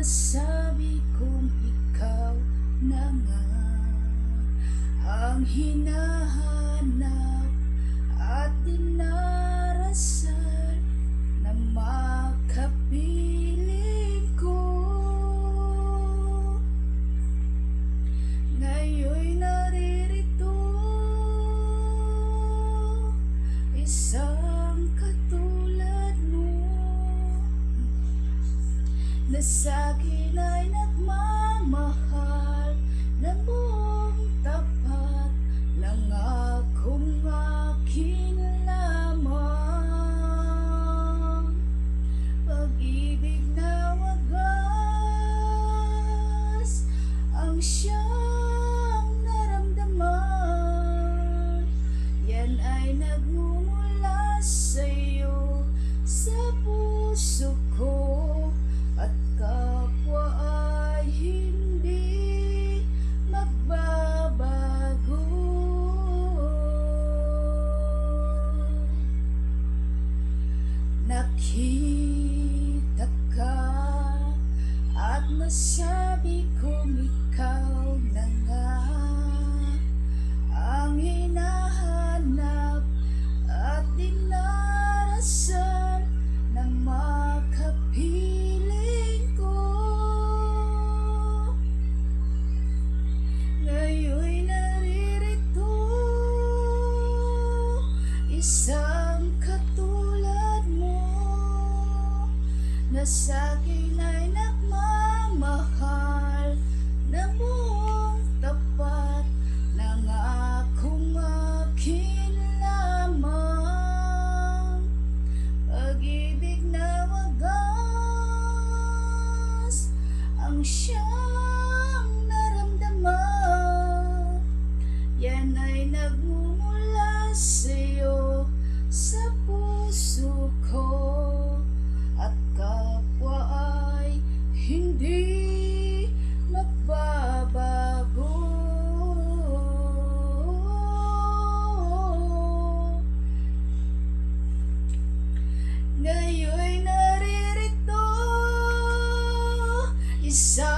nasabi kong ikaw na nga ang hinahanap at dinarasal na makapiling ko. Ngayon'y naririto, isang katulad mo na sa'kin ay nagmamahal na buong tapat lang akong akin lamang. Pag-ibig na wagas ang siyang naramdaman, yan ay nagmumula sa'yo sa puso ko. At kapwa ay hindi magbabago. Nakita ka at nasabi kong ikaw na nga ang hinahanap at dinarasal na makapiling ko. Ngayon'y naririto, isang katulad mo na sa'kin ay nagmamahal na buong tapat ng akong akin lamang. Pag-ibig na wagas ang siyang naramdaman, yan ay nagmumula sa'yo sa puso ko. At kapwa ay hindi magbabago. Ngayon'y naririto, isang